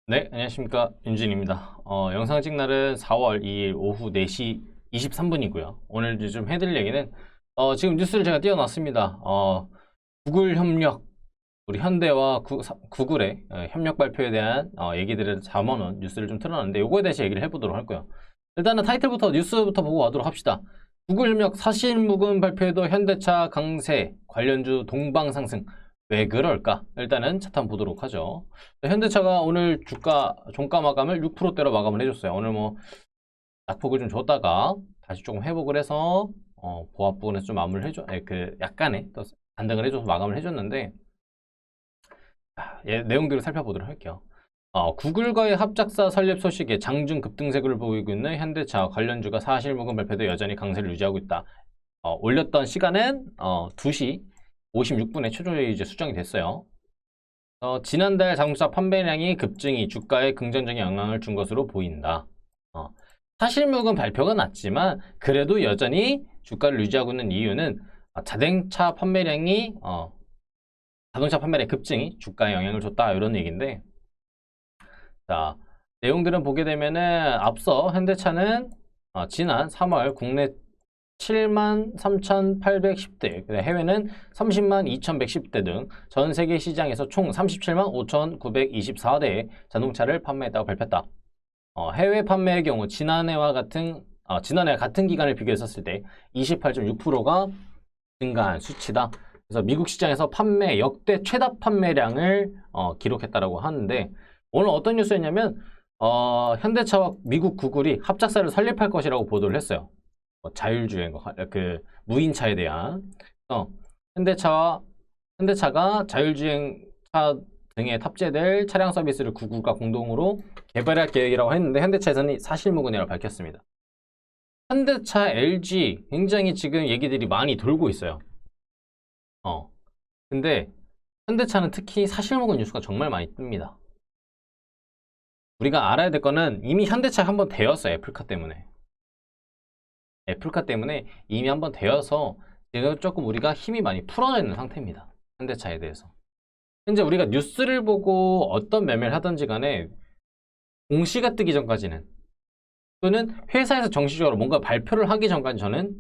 네, 안녕하십니까. 윤진입니다. 영상 찍은 날은 4월 2일 오후 4시 23분이고요. 오늘 좀 해드릴 얘기는, 지금 뉴스를 제가 띄워놨습니다. 구글 협력, 우리 현대와 구글의 협력 발표에 대한 얘기들을 담아놓은 뉴스를 좀 틀어놨는데, 요거에 대해서 얘기를 해보도록 할 거예요. 일단은 타이틀부터, 뉴스부터 보고 가도록 합시다. 구글 협력 사실무근 발표에도 현대차 강세, 관련주 동방 상승. 왜 그럴까? 일단은 차트 한번 보도록 하죠. 현대차가 오늘 종가 마감을 6%대로 마감을 해줬어요. 오늘 뭐 낙폭을 좀 줬다가 다시 조금 회복을 해서 보합 부분에서 좀 마무리를 해줘, 약간의 또 반등을 해줘서 마감을 해줬는데, 내용들을 살펴보도록 할게요. 구글과의 합작사 설립 소식에 장중 급등세를 보이고 있는 현대차 관련주가 사실무근 발표도 여전히 강세를 유지하고 있다. 올렸던 시간은 2시 56분에 최종적으로 이제 수정이 됐어요. 지난달 자동차 판매량이 급증이 주가에 긍정적인 영향을 준 것으로 보인다. 사실무근 발표가 났지만 그래도 여전히 주가를 유지하고 있는 이유는 자동차 판매량 급증이 주가에 영향을 줬다 이런 얘기인데, 자, 내용들은 보게 되면은 앞서 현대차는 지난 3월 국내 73,810대, 해외는 302,110대 등 전 세계 시장에서 총 375,924대의 자동차를 판매했다고 발표했다. 해외 판매의 경우 지난해와 같은 기간을 비교했었을 때 28.6%가 증가한 수치다. 그래서 미국 시장에서 판매 역대 최다 판매량을 기록했다라고 하는데, 오늘 어떤 뉴스였냐면 현대차와 미국 구글이 합작사를 설립할 것이라고 보도를 했어요. 자율주행, 무인차에 대한 현대차가 자율주행차 등에 탑재될 차량 서비스를 구글과 공동으로 개발할 계획이라고 했는데, 현대차에서는 사실무근이라고 밝혔습니다. 현대차, LG 굉장히 지금 얘기들이 많이 돌고 있어요. 근데 현대차는 특히 사실무근 뉴스가 정말 많이 뜹니다. 우리가 알아야 될 거는 이미 현대차 한번 되었어요. 애플카 때문에 이미 한번 되어서 지금 조금 우리가 힘이 많이 풀어져 있는 상태입니다. 현대차에 대해서. 현재 우리가 뉴스를 보고 어떤 매매를 하든지 간에 공시가 뜨기 전까지는, 또는 회사에서 정식적으로 뭔가 발표를 하기 전까지, 저는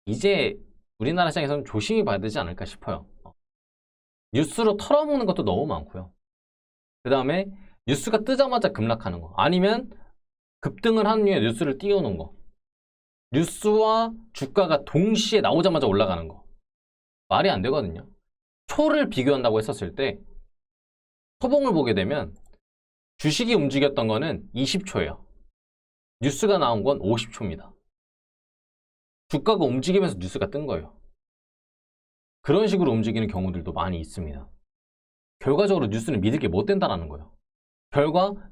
이제 우리나라 시장에서는 조심히 봐야 되지 않을까 싶어요. 뉴스로 털어먹는 것도 너무 많고요. 그 다음에 뉴스가 뜨자마자 급락하는 거, 아니면 급등을 한 후에 뉴스를 띄워놓은 거, 뉴스와 주가가 동시에 나오자마자 올라가는 거, 말이 안 되거든요. 초를 비교한다고 했었을 때 초봉을 보게 되면 주식이 움직였던 거는 20초예요. 뉴스가 나온 건 50초입니다. 주가가 움직이면서 뉴스가 뜬 거예요. 그런 식으로 움직이는 경우들도 많이 있습니다. 결과적으로 뉴스는 믿을 게 못 된다는 거예요.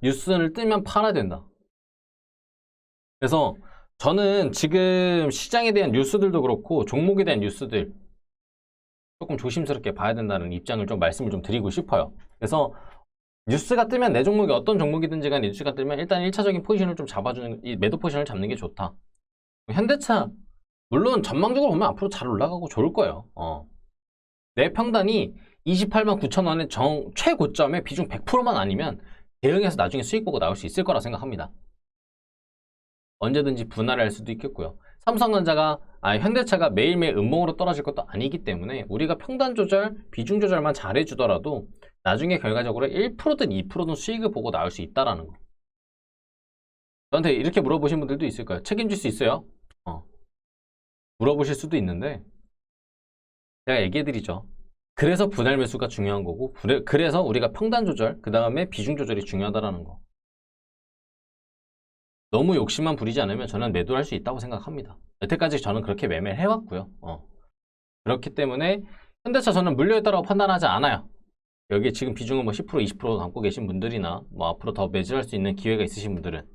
뉴스를 뜨면 팔아야 된다. 그래서 저는 지금 시장에 대한 뉴스들도 그렇고 종목에 대한 뉴스들 조금 조심스럽게 봐야 된다는 입장을 좀 말씀을 좀 드리고 싶어요. 그래서 뉴스가 뜨면 내 종목이 어떤 종목이든지 간에 뉴스가 뜨면 일단 1차적인 포지션을 좀 잡아주는, 이 매도 포지션을 잡는 게 좋다. 현대차 물론 전망적으로 보면 앞으로 잘 올라가고 좋을 거예요. 내 평단이 28만 9천 원의 최고점에 비중 100%만 아니면 대응해서 나중에 수익 보고 나올 수 있을 거라 생각합니다. 언제든지 분할을 할 수도 있겠고요. 현대차가 매일매일 음봉으로 떨어질 것도 아니기 때문에 우리가 평단 조절, 비중 조절만 잘해주더라도 나중에 결과적으로 1%든 2%든 수익을 보고 나올 수 있다라는 거. 저한테 이렇게 물어보신 분들도 있을 거예요. 책임질 수 있어요? 물어보실 수도 있는데 제가 얘기해드리죠. 그래서 분할 매수가 중요한 거고, 그래서 우리가 평단 조절, 그 다음에 비중 조절이 중요하다라는 거. 너무 욕심만 부리지 않으면 저는 매도할 수 있다고 생각합니다. 여태까지 저는 그렇게 매매를 해왔고요. 그렇기 때문에 현대차 저는 물려있다고 판단하지 않아요. 여기 지금 비중은 뭐 10%, 20% 담고 계신 분들이나 뭐 앞으로 더 매집할 수 있는 기회가 있으신 분들은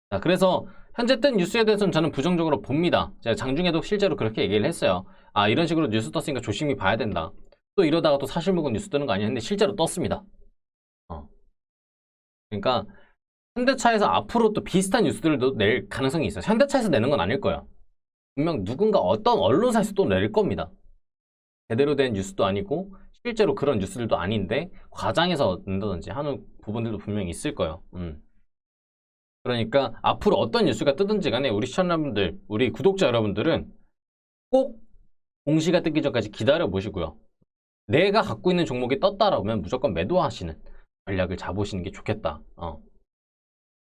자, 그래서 현재 뜬 뉴스에 대해서는 저는 부정적으로 봅니다. 제가 장중에도 실제로 그렇게 얘기를 했어요. 이런 식으로 뉴스 떴으니까 조심히 봐야 된다. 또 이러다가 또 사실무근 뉴스 뜨는 거 아니야? 근데 실제로 떴습니다. 그러니까 현대차에서 앞으로 또 비슷한 뉴스들도 낼 가능성이 있어요. 현대차에서 내는 건 아닐 거예요. 분명 누군가 어떤 언론사에서 또 낼 겁니다. 제대로 된 뉴스도 아니고 실제로 그런 뉴스들도 아닌데 과장해서 낸다든지 하는 부분들도 분명히 있을 거예요. 그러니까 앞으로 어떤 뉴스가 뜨든지 간에 우리 시청자분들, 우리 구독자 여러분들은 꼭 공시가 뜨기 전까지 기다려 보시고요. 내가 갖고 있는 종목이 떴다라고 하면 무조건 매도하시는 전략을 잡으시는 게 좋겠다.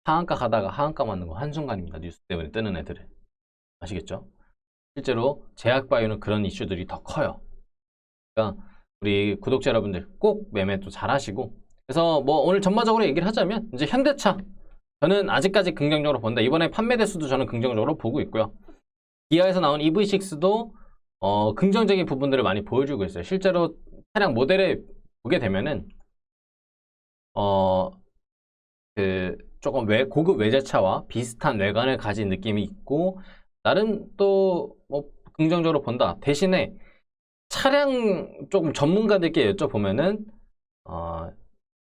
하한가 가다가 하한가 맞는 거 한순간입니다. 뉴스 때문에 뜨는 애들은. 아시겠죠? 실제로 제약바이오는 그런 이슈들이 더 커요. 그러니까 우리 구독자 여러분들 꼭 매매도 잘 하시고, 그래서 뭐 오늘 전반적으로 얘기를 하자면 이제 현대차 저는 아직까지 긍정적으로 본다. 이번에 판매 대수도 저는 긍정적으로 보고 있고요. 기아에서 나온 EV6도 긍정적인 부분들을 많이 보여주고 있어요. 실제로 차량 모델을 보게 되면은 조금 고급 외제차와 비슷한 외관을 가진 느낌이 있고, 나름 또 뭐 긍정적으로 본다. 대신에 차량 조금 전문가들께 여쭤보면은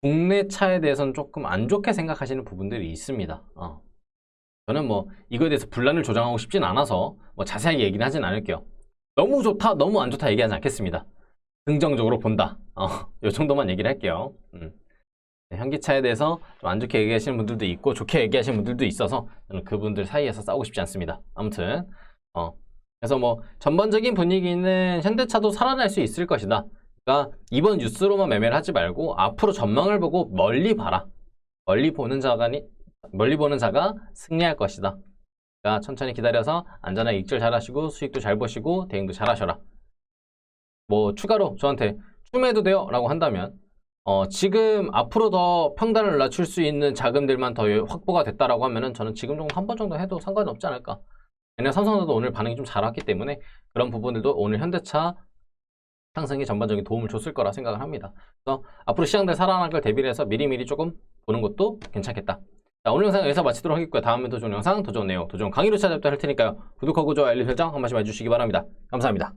국내 차에 대해서는 조금 안 좋게 생각하시는 부분들이 있습니다. 저는 뭐 이거에 대해서 분란을 조장하고 싶진 않아서 뭐 자세하게 얘기는 하진 않을게요. 너무 좋다, 너무 안 좋다 얘기하지 않겠습니다. 긍정적으로 본다. 이 정도만 얘기를 할게요. 현기차에 대해서 좀 안 좋게 얘기하시는 분들도 있고 좋게 얘기하시는 분들도 있어서 저는 그분들 사이에서 싸우고 싶지 않습니다. 아무튼 그래서 뭐 전반적인 분위기는 현대차도 살아날 수 있을 것이다. 그러니까 이번 뉴스로만 매매를 하지 말고 앞으로 전망을 보고 멀리 봐라. 멀리 보는 자가 승리할 것이다. 그러니까 천천히 기다려서 안전하게 익절 잘 하시고 수익도 잘 보시고 대응도 잘 하셔라. 뭐 추가로 저한테 추매도 돼요 라고 한다면 지금 앞으로 더 평단을 낮출 수 있는 자금들만 더 확보가 됐다라고 하면은 저는 지금 정도 한 번 정도 해도 상관이 없지 않을까. 왜냐면 삼성전자도 오늘 반응이 좀 잘 왔기 때문에 그런 부분들도 오늘 현대차 상승에 전반적인 도움을 줬을 거라 생각을 합니다. 그래서 앞으로 시장들 살아날 걸 대비를 해서 미리미리 조금 보는 것도 괜찮겠다. 자, 오늘 영상 여기서 마치도록 하겠고요. 다음에 더 좋은 영상, 더 좋은 내용, 더 좋은 강의로 찾아뵙도록 할 테니까요. 구독하고 좋아요, 알림 설정 한 번씩 해주시기 바랍니다. 감사합니다.